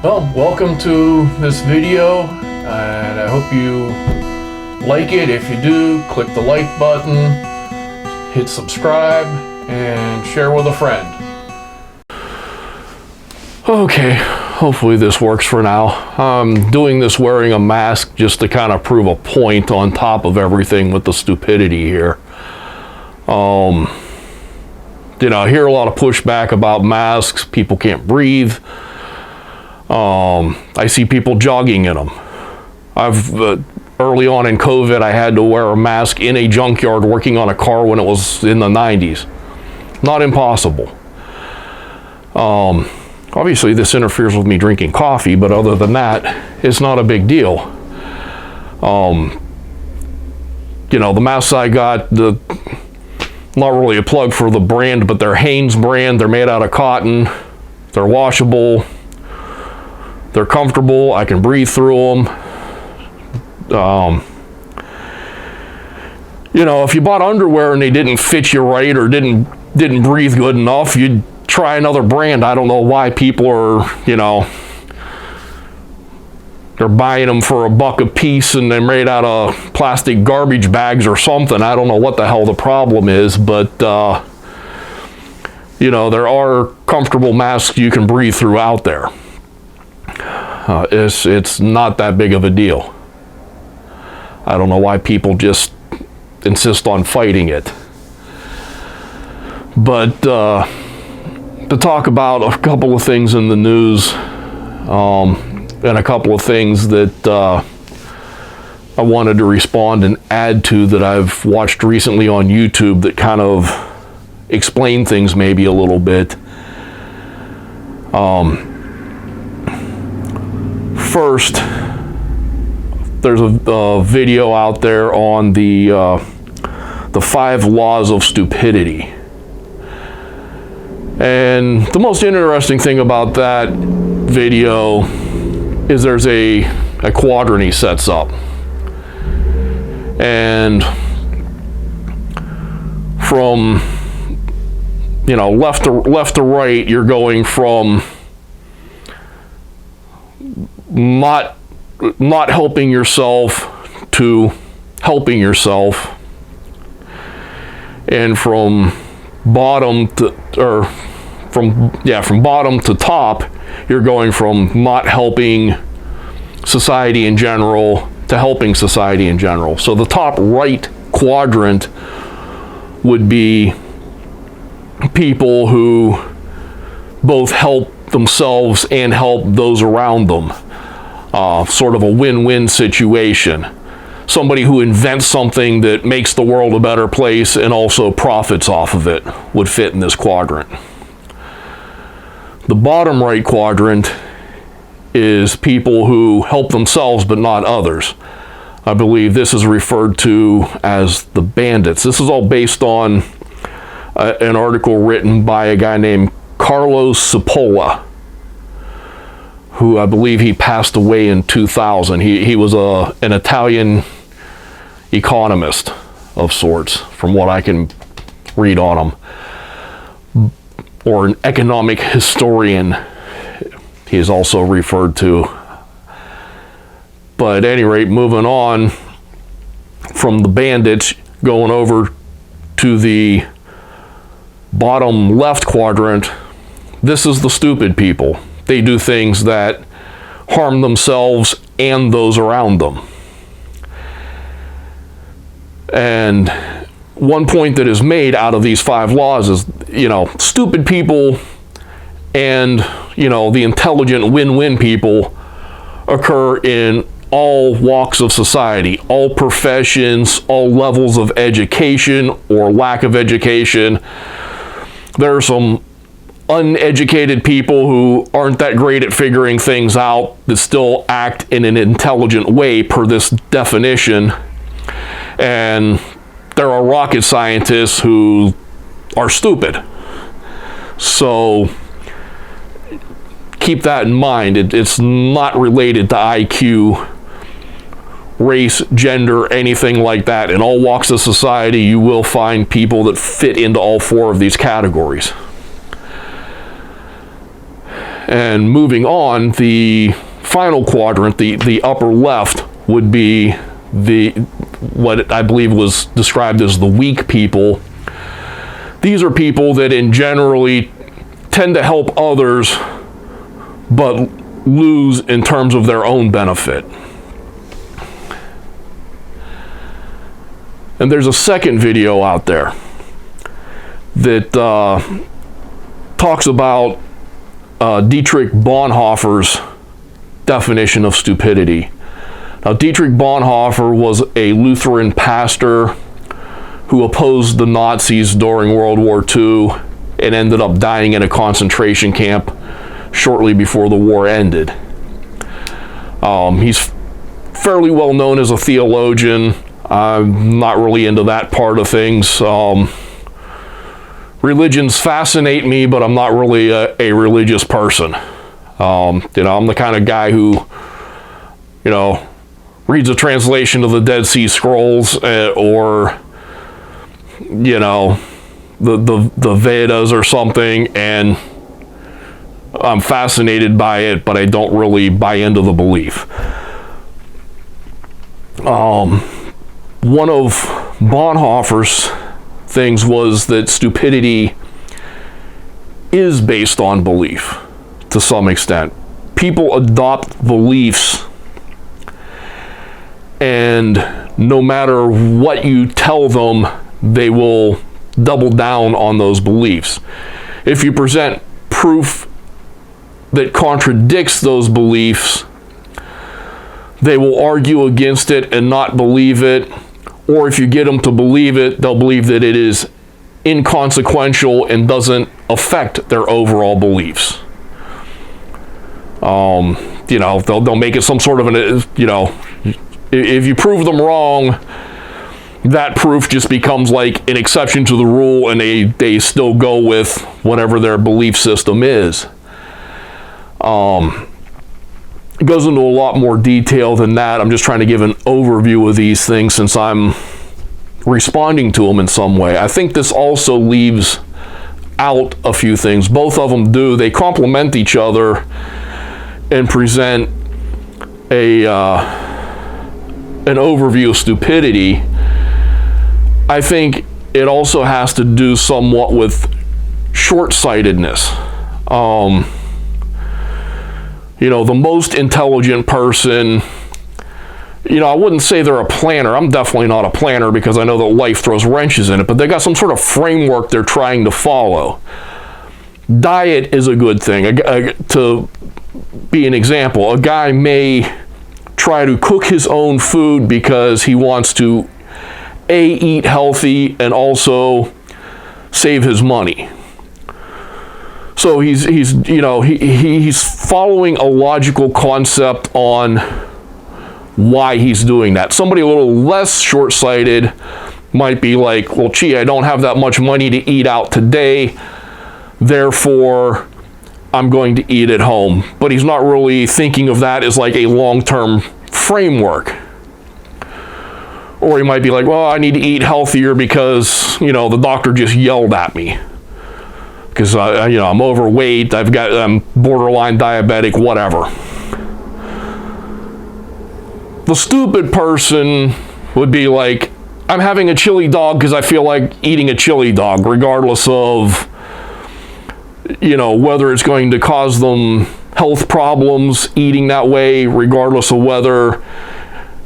Well, welcome to this video, and I hope you like it. If you do, click the like button, hit subscribe, and share with a friend. Okay, hopefully this works for now. I'm doing this wearing a mask just to kind of prove a point on top of everything with the stupidity here. I hear a lot of pushback about masks. People can't breathe. I see people jogging in them. Early on in COVID, I had to wear a mask in a junkyard working on a car when it was in the 90s. Not impossible. Obviously, this interferes with me drinking coffee, but other than that, it's not a big deal. The masks I got, not really a plug for the brand, but they're Hanes brand. They're made out of cotton. They're washable. They're comfortable. I can breathe through them. If you bought underwear and they didn't fit you right or didn't breathe good enough, you'd try another brand. I don't know why people are, they're buying them for $1 a piece and they're made out of plastic garbage bags or something. I don't know what the hell the problem is, but there are comfortable masks you can breathe through out there. It's not that big of a deal. I don't know why people just insist on fighting it. But to talk about a couple of things in the news, and a couple of things that I wanted to respond and add to that I've watched recently on YouTube that kind of explain things maybe a little bit. First, there's a video out there on the 5 laws of stupidity. And the most interesting thing about that video is there's a quadrant he sets up. And from left to right, you're going from not helping yourself to helping yourself, and from bottom to top, you're going from not helping society in general to helping society in general. So the top right quadrant would be people who both help themselves and help those around them. Sort of a win-win situation. Somebody who invents something that makes the world a better place and also profits off of it would fit in this quadrant. The bottom right quadrant is people who help themselves but not others. I believe this is referred to as the bandits. This is all based on an article written by a guy named Carlos Cipolla, who I believe he passed away in 2000. He was an Italian economist of sorts, from what I can read on him, or an economic historian, he is also referred to. But at any rate, moving on from the bandits, going over to the bottom left quadrant, this is the stupid people. They do things that harm themselves and those around them. And one point that is made out of these 5 laws is, stupid people and, the intelligent win-win people occur in all walks of society, all professions, all levels of education or lack of education. There are some uneducated people who aren't that great at figuring things out that still act in an intelligent way per this definition. And there are rocket scientists who are stupid. So keep that in mind. It's not related to IQ, race, gender, anything like that. In all walks of society, you will find people that fit into all 4 of these categories. And moving on, the final quadrant, the upper left, would be what I believe was described as the weak people. These are people that generally tend to help others, but lose in terms of their own benefit. And there's a second video out there that talks about Dietrich Bonhoeffer's definition of stupidity. Now, Dietrich Bonhoeffer was a Lutheran pastor who opposed the Nazis during World War II and ended up dying in a concentration camp shortly before the war ended. He's fairly well known as a theologian. I'm not really into that part of things. Religions fascinate me, but I'm not really a religious person. I'm the kind of guy who, reads a translation of the Dead Sea Scrolls or, the Vedas or something, and I'm fascinated by it, but I don't really buy into the belief. One of Bonhoeffer's things was that stupidity is based on belief to some extent. People adopt beliefs, and no matter what you tell them, they will double down on those beliefs. If you present proof that contradicts those beliefs, they will argue against it and not believe it. Or if you get them to believe it, they'll believe that it is inconsequential and doesn't affect their overall beliefs. They'll make it some sort of if you prove them wrong, that proof just becomes like an exception to the rule, and they still go with whatever their belief system is. It goes into a lot more detail than that. I'm just trying to give an overview of these things since I'm responding to them in some way. I think this also leaves out a few things. Both of them do. They complement each other and present an overview of stupidity. I think it also has to do somewhat with short-sightedness. The most intelligent person, I wouldn't say they're a planner. I'm definitely not a planner because I know that life throws wrenches in it, but they got some sort of framework they're trying to follow. Diet is a good thing. To be an example, a guy may try to cook his own food because he wants to eat healthy and also save his money. So he's following a logical concept on why he's doing that. Somebody a little less short-sighted might be like, well, gee, I don't have that much money to eat out today, therefore I'm going to eat at home. But he's not really thinking of that as like a long-term framework. Or he might be like, well, I need to eat healthier because, the doctor just yelled at me. Because I'm overweight, I'm borderline diabetic, whatever. The stupid person would be like, I'm having a chili dog because I feel like eating a chili dog, regardless of, whether it's going to cause them health problems eating that way, regardless of whether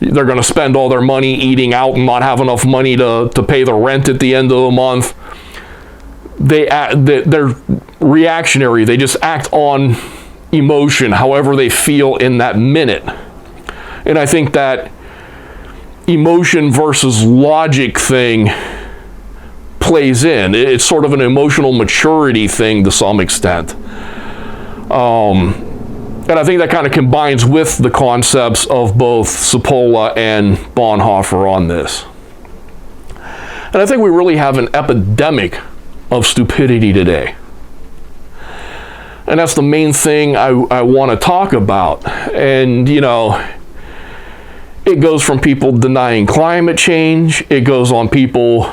they're going to spend all their money eating out and not have enough money to pay the rent at the end of the month. They're reactionary. They just act on emotion, however they feel in that minute. And I think that emotion versus logic thing plays in. It's sort of an emotional maturity thing to some extent. And I think that kind of combines with the concepts of both Cipolla and Bonhoeffer on this. And I think we really have an epidemic of stupidity today. And that's the main thing I want to talk about. And, it goes from people denying climate change. It goes on people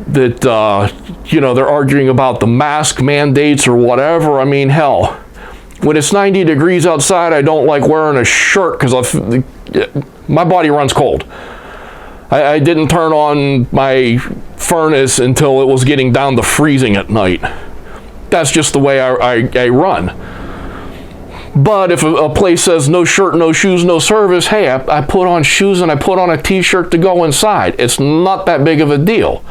they're arguing about the mask mandates or whatever. I mean, hell, when it's 90 degrees outside, I don't like wearing a shirt because my body runs cold. I didn't turn on my furnace until it was getting down to freezing at night. That's just the way I run. But if a place says no shirt, no shoes, no service, hey, I put on shoes and I put on a t-shirt to go inside. It's not that big of a deal.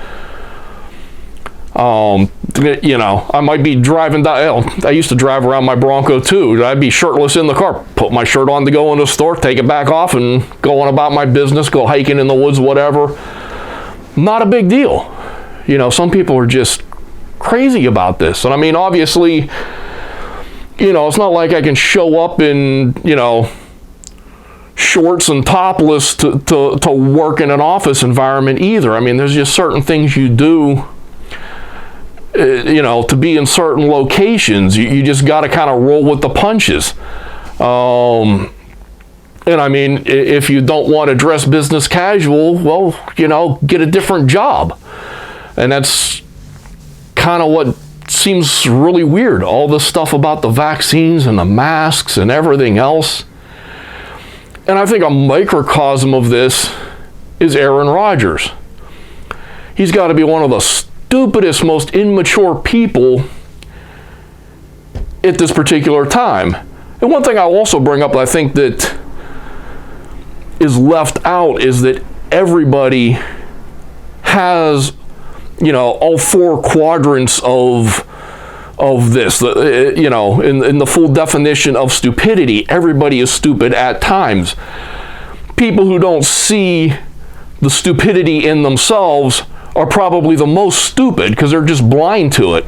I might be driving down. I used to drive around my Bronco too. I'd be shirtless in the car, put my shirt on to go in the store, take it back off, and go on about my business, go hiking in the woods, whatever. Not a big deal. Some people are just crazy about this. And I mean, obviously, it's not like I can show up in, shorts and topless to work in an office environment either. I mean, there's just certain things you do, to be in certain locations. You just got to kind of roll with the punches. And I mean, if you don't want to dress business casual, well, get a different job. And that's kind of what seems really weird. All this stuff about the vaccines and the masks and everything else. And I think a microcosm of this is Aaron Rodgers. He's got to be one of the stupidest, most immature people at this particular time. And one thing I'll also bring up, I think that is left out, is that everybody has all four quadrants of this, in the full definition of stupidity. Everybody is stupid at times. People who don't see the stupidity in themselves are probably the most stupid because they're just blind to it.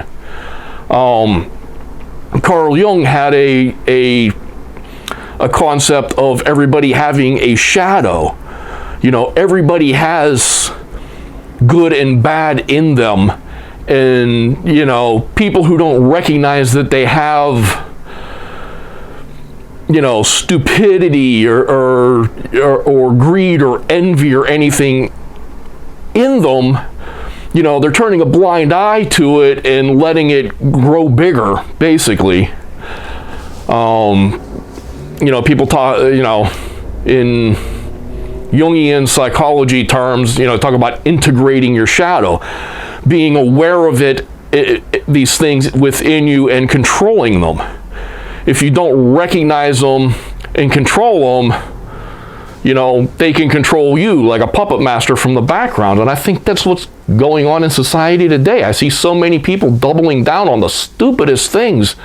Carl Jung had a concept of everybody having a shadow. Everybody has good and bad in them, and people who don't recognize that they have stupidity or greed or envy or anything in them, they're turning a blind eye to it and letting it grow bigger, basically. People talk, in Jungian psychology terms, talk about integrating your shadow, being aware of these things within you and controlling them. If you don't recognize them and control them, they can control you like a puppet master from the background. And I think that's what's going on in society today. I see so many people doubling down on the stupidest things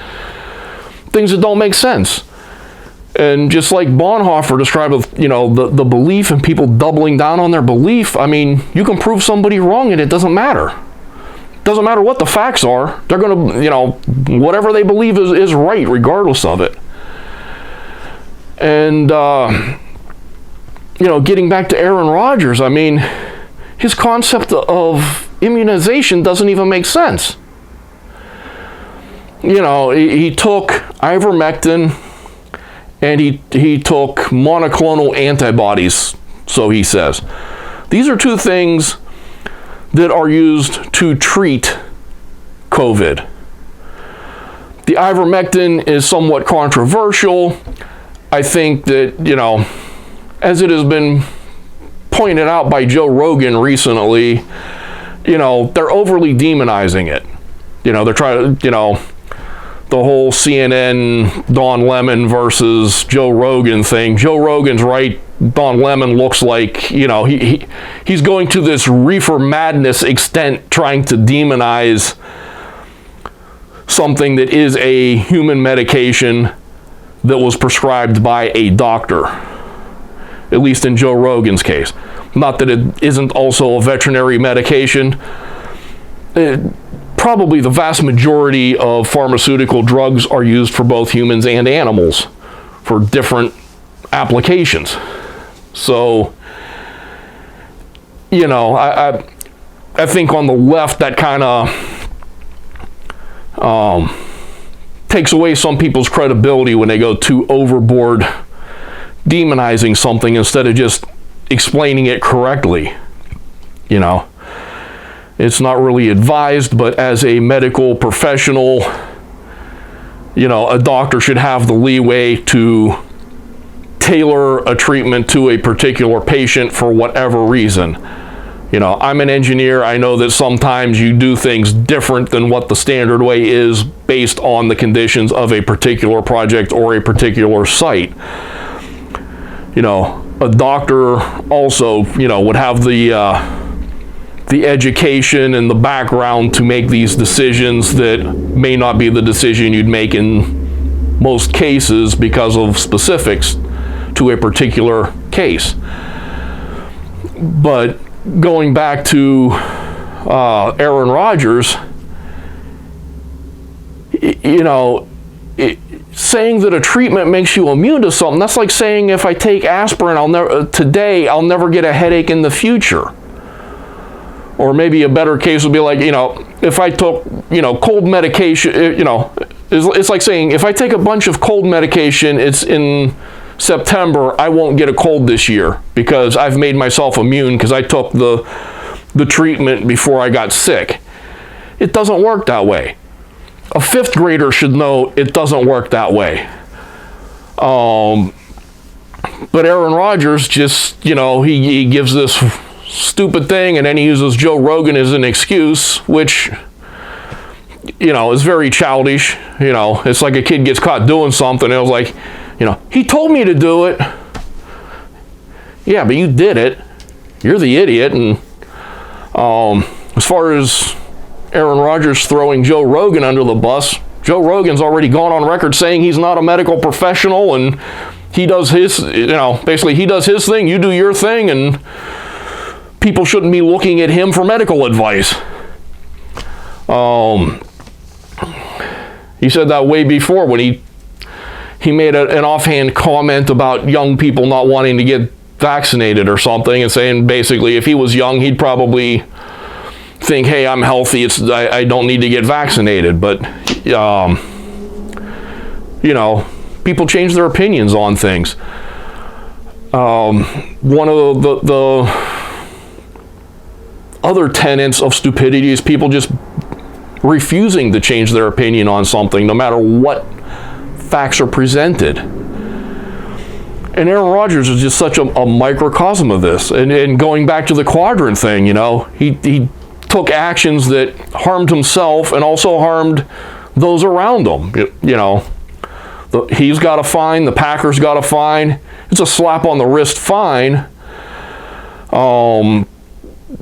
that don't make sense. And just like Bonhoeffer described, the belief and people doubling down on their belief, I mean, you can prove somebody wrong and it doesn't matter. It doesn't matter what the facts are. They're going to, whatever they believe is right, regardless of it. And, getting back to Aaron Rodgers, I mean, his concept of immunization doesn't even make sense. He took ivermectin, and he took monoclonal antibodies, so he says. These are two things that are used to treat COVID. The ivermectin is somewhat controversial. I think that, as it has been pointed out by Joe Rogan recently, they're overly demonizing it. They're trying to, the whole CNN Don Lemon versus Joe Rogan thing. Joe Rogan's right. Don Lemon looks like, he's going to this reefer madness extent trying to demonize something that is a human medication that was prescribed by a doctor, at least in Joe Rogan's case. Not that it isn't also a veterinary medication. Probably the vast majority of pharmaceutical drugs are used for both humans and animals for different applications. So, I think on the left that kind of takes away some people's credibility when they go too overboard demonizing something instead of just explaining it correctly. It's not really advised, but as a medical professional, a doctor should have the leeway to tailor a treatment to a particular patient for whatever reason. I'm an engineer. I know that sometimes you do things different than what the standard way is based on the conditions of a particular project or a particular site. A doctor also, would have the education and the background to make these decisions that may not be the decision you'd make in most cases because of specifics to a particular case. But going back to Aaron Rodgers, saying that a treatment makes you immune to something, that's like saying if I take aspirin I'll never get a headache in the future. Or maybe a better case would be like, if I took, cold medication, it's like saying if I take a bunch of cold medication, it's in September, I won't get a cold this year because I've made myself immune because I took the treatment before I got sick. It doesn't work that way. A fifth grader should know it doesn't work that way. But Aaron Rodgers just, he gives this stupid thing and then he uses Joe Rogan as an excuse, which, is very childish. It's like a kid gets caught doing something and it was like, he told me to do it. Yeah, but you did it. You're the idiot. And as far as Aaron Rodgers throwing Joe Rogan under the bus, Joe Rogan's already gone on record saying he's not a medical professional and he does his, basically he does his thing, you do your thing, and people shouldn't be looking at him for medical advice. He said that way before when he made an offhand comment about young people not wanting to get vaccinated or something, and saying basically if he was young he'd probably think, hey, I'm healthy, I don't need to get vaccinated. But people change their opinions on things. One of the other tenets of stupidity is people just refusing to change their opinion on something no matter what facts are presented. And Aaron Rodgers is just such a microcosm of this. And going back to the quadrant thing, he took actions that harmed himself and also harmed those around him. He's got a fine, the Packers got a fine. It's a slap on the wrist fine.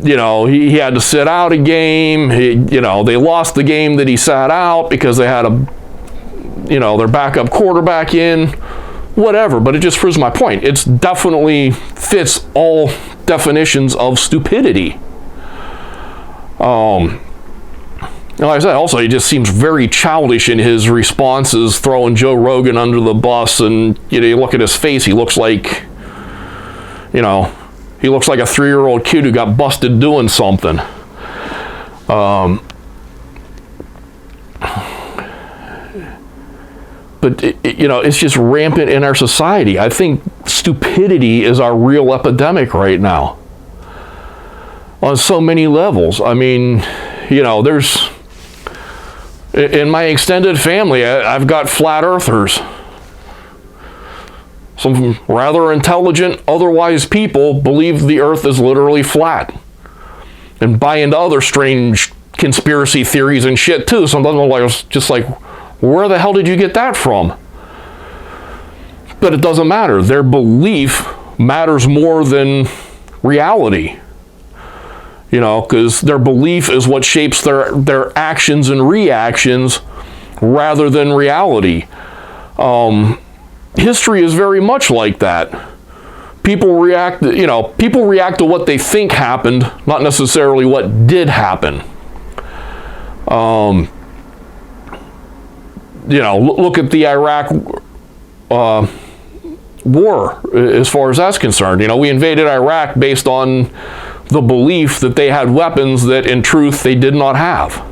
He had to sit out a game. They lost the game that he sat out because they had their backup quarterback in, whatever. But it just proves my point. It's definitely fits all definitions of stupidity. Like I said, also, he just seems very childish in his responses, throwing Joe Rogan under the bus, and you look at his face, he looks like, he looks like a 3-year-old kid who got busted doing something. But it's just rampant in our society. I think stupidity is our real epidemic right now, on so many levels. I mean, there's, in my extended family, I've got flat earthers. Some rather intelligent, otherwise people believe the earth is literally flat and buy into other strange conspiracy theories and shit too. Sometimes I'm just like, where the hell did you get that from? But it doesn't matter. Their belief matters more than reality. Because their belief is what shapes their actions and reactions rather than reality. History is very much like that. People react to what they think happened, not necessarily what did happen. Look at the Iraq war as far as that's concerned. We invaded Iraq based on the belief that they had weapons that in truth they did not have.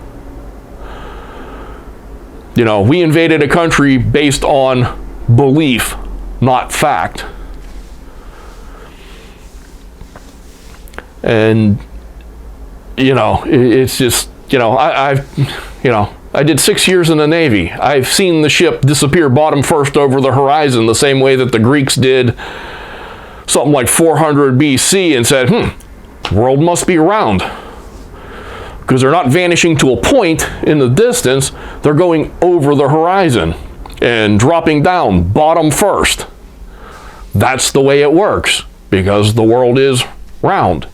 We invaded a country based on belief, not fact. And it's just, I did 6 years in the Navy. I've seen the ship disappear bottom first over the horizon the same way that the Greeks did something like 400 BC and said, the world must be round. Because they're not vanishing to a point in the distance, they're going over the horizon and dropping down bottom first. That's the way it works, because the world is round.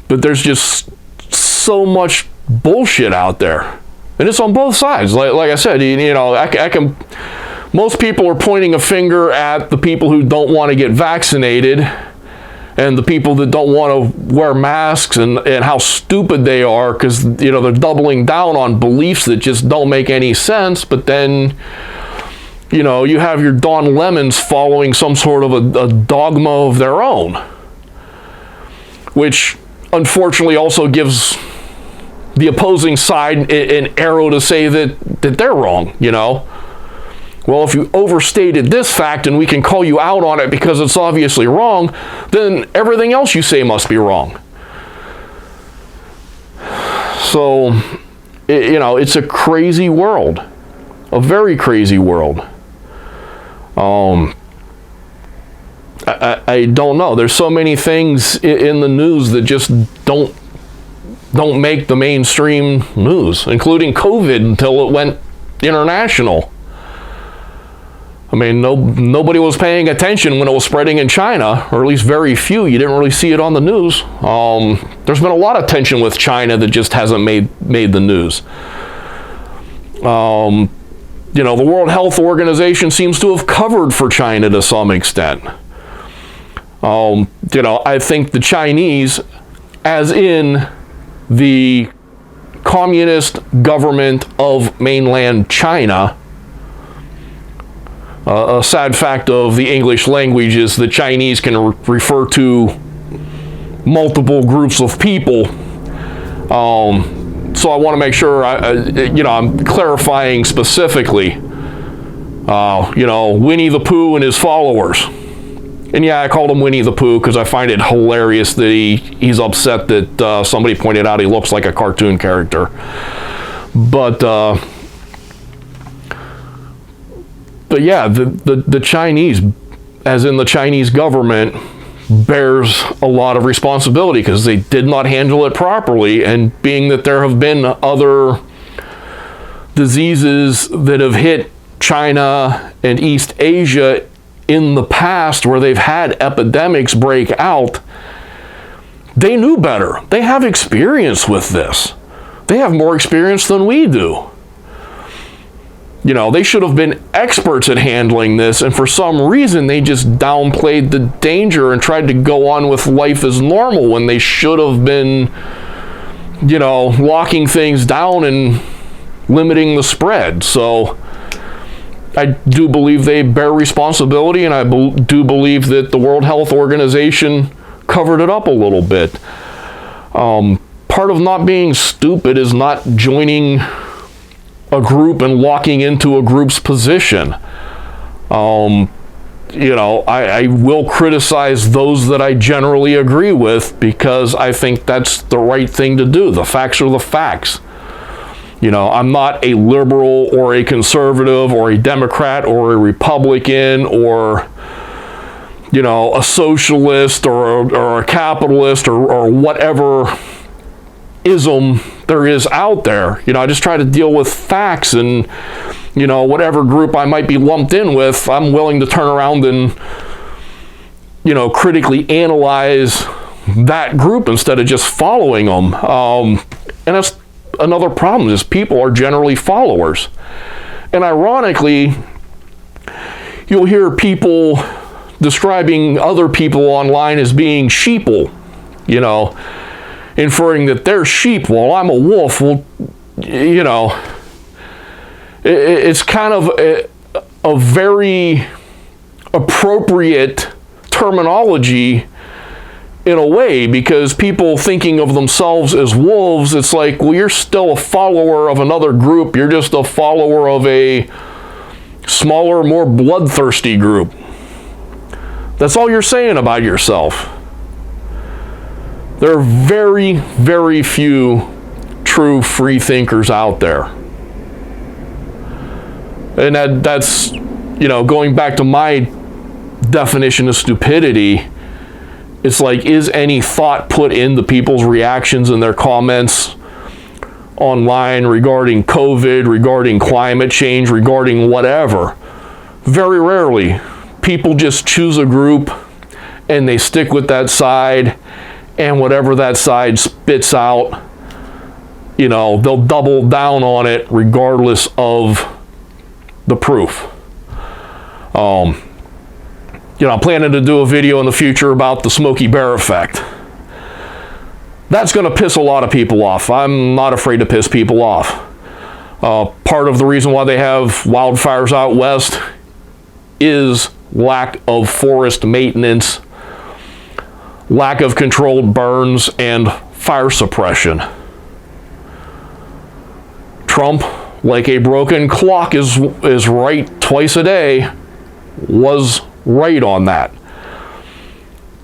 But there's just so much bullshit out there, and it's on both sides. Like I said, I can. Most people are pointing a finger at the people who don't want to get vaccinated, and the people that don't want to wear masks, and how stupid they are, because they're doubling down on beliefs that just don't make any sense. But then you have your Don Lemons following some sort of a dogma of their own, which unfortunately also gives the opposing side an arrow to say that they're wrong. Well, if you overstated this fact and we can call you out on it because it's obviously wrong, then everything else you say must be wrong. So, it's a crazy world, a very crazy world. I don't know. There's so many things in the news that just don't make the mainstream news, including COVID until it went international. I mean, nobody was paying attention when it was spreading in China, or at least very few. You didn't really see it on the news. There's been a lot of tension with China that just hasn't made the news. The World Health Organization seems to have covered for China to some extent. I think the Chinese, as in the communist government of mainland China, a sad fact of the English language is the Chinese can refer to multiple groups of people. So I want to make sure I'm clarifying specifically. Winnie the Pooh and his followers. And yeah, I called him Winnie the Pooh because I find it hilarious that he's upset that somebody pointed out he looks like a cartoon character. But yeah, the Chinese, as in the Chinese government, bears a lot of responsibility because they did not handle it properly. And being that there have been other diseases that have hit China and East Asia in the past where they've had epidemics break out, they knew better. They have experience with this. They have more experience than we do. They should have been experts at handling this, and for some reason they just downplayed the danger and tried to go on with life as normal when they should have been, locking things down and limiting the spread. So I do believe they bear responsibility, and I do believe that the World Health Organization covered it up a little bit. Part of not being stupid is not joining a group and locking into a group's position. I will criticize those that I generally agree with because I think that's the right thing to do. The facts are the facts. I'm not a liberal or a conservative or a Democrat or a Republican or, a socialist or a capitalist or whatever ism there is out there. I just try to deal with facts, and, whatever group I might be lumped in with, I'm willing to turn around and, critically analyze that group instead of just following them. And that's another problem, is people are generally followers. And ironically, you'll hear people describing other people online as being sheeple, inferring that they're sheep while I'm a wolf. Well, it's kind of a very appropriate terminology in a way, because people thinking of themselves as wolves, it's like, well, you're still a follower of another group. You're just a follower of a smaller, more bloodthirsty group. That's all you're saying about yourself. There are very, very few true free thinkers out there. And that's, going back to my definition of stupidity, it's like, is any thought put into people's reactions and their comments online regarding COVID, regarding climate change, regarding whatever? Very rarely. People just choose a group and they stick with that side, and whatever that side spits out, they'll double down on it regardless of the proof. I'm planning to do a video in the future about the Smokey Bear effect. That's going to piss a lot of people off. I'm not afraid to piss people off. Part of the reason why they have wildfires out west is lack of forest maintenance, lack of controlled burns, and fire suppression. Trump, like a broken clock is right twice a day, was right on that.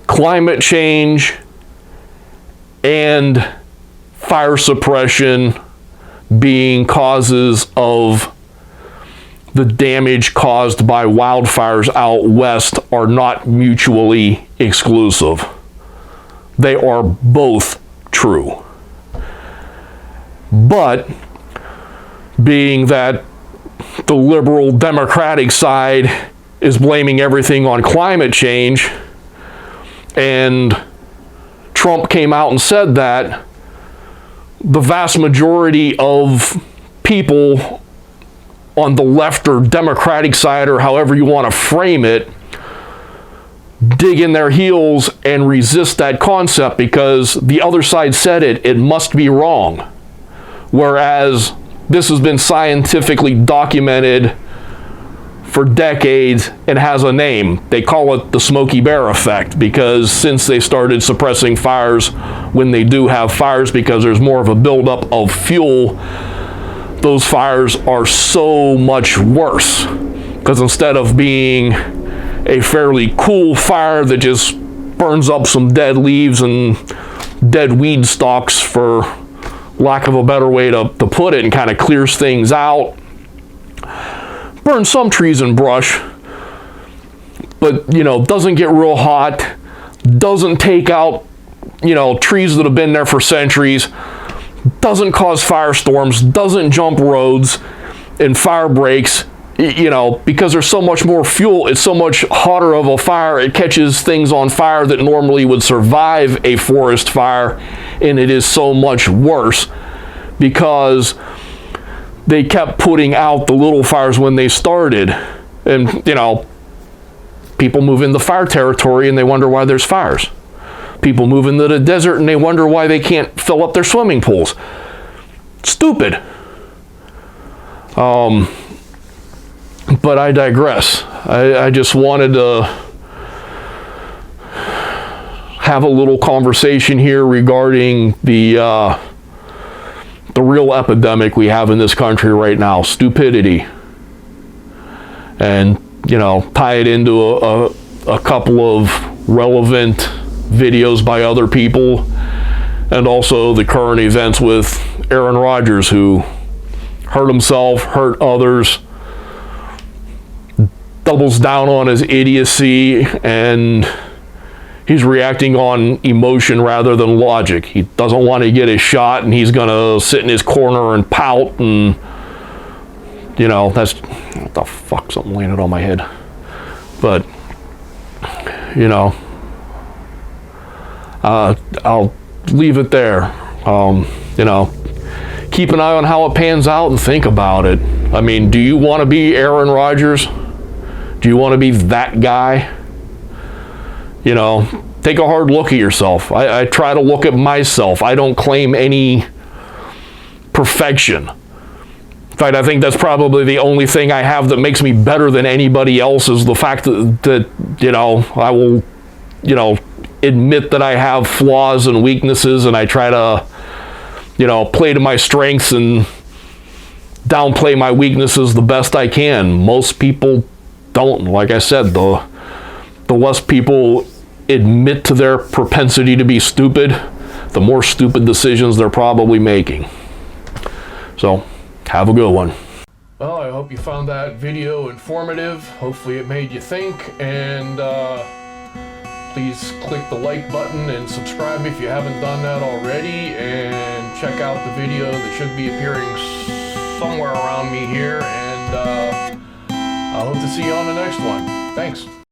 Climate change and fire suppression being causes of the damage caused by wildfires out west are not mutually exclusive. They are both true. But being that the liberal Democratic side is blaming everything on climate change, and Trump came out and said that, the vast majority of people on the left or Democratic side, or however you want to frame it, dig in their heels and resist that concept because the other side said it must be wrong. Whereas this has been scientifically documented for decades and has a name. They call it the Smokey Bear effect because since they started suppressing fires when they do have fires, because there's more of a buildup of fuel, those fires are so much worse. Because instead of being a fairly cool fire that just burns up some dead leaves and dead weed stalks, for lack of a better way to put it, and kind of clears things out, burn some trees and brush, but doesn't get real hot, doesn't take out trees that have been there for centuries, doesn't cause firestorms, doesn't jump roads and fire breaks, because there's so much more fuel, it's so much hotter of a fire, it catches things on fire that normally would survive a forest fire, and it is so much worse because they kept putting out the little fires when they started. And, people move into fire territory and they wonder why there's fires. People move into the desert and they wonder why they can't fill up their swimming pools. Stupid. But I digress. I just wanted to have a little conversation here regarding the real epidemic we have in this country right now, stupidity. And, tie it into a couple of relevant videos by other people, and also the current events with Aaron Rodgers, who hurt himself, hurt others, doubles down on his idiocy, and he's reacting on emotion rather than logic. He doesn't want to get his shot, and he's going to sit in his corner and pout, and, that's, what the fuck, something landed on my head. But, I'll leave it there. Keep an eye on how it pans out and think about it. I mean, do you want to be Aaron Rodgers? Do you want to be that guy? Take a hard look at yourself. I try to look at myself. I don't claim any perfection. In fact, I think that's probably the only thing I have that makes me better than anybody else, is the fact that I will, admit that I have flaws and weaknesses, and I try to, play to my strengths and downplay my weaknesses the best I can. Most people don't. Like I said, the less people admit to their propensity to be stupid, the more stupid decisions they're probably making. So, have a good one. Well, I hope you found that video informative. Hopefully it made you think, and please click the like button and subscribe if you haven't done that already, and check out the video that should be appearing somewhere around me here, and I hope to see you on the next one. Thanks.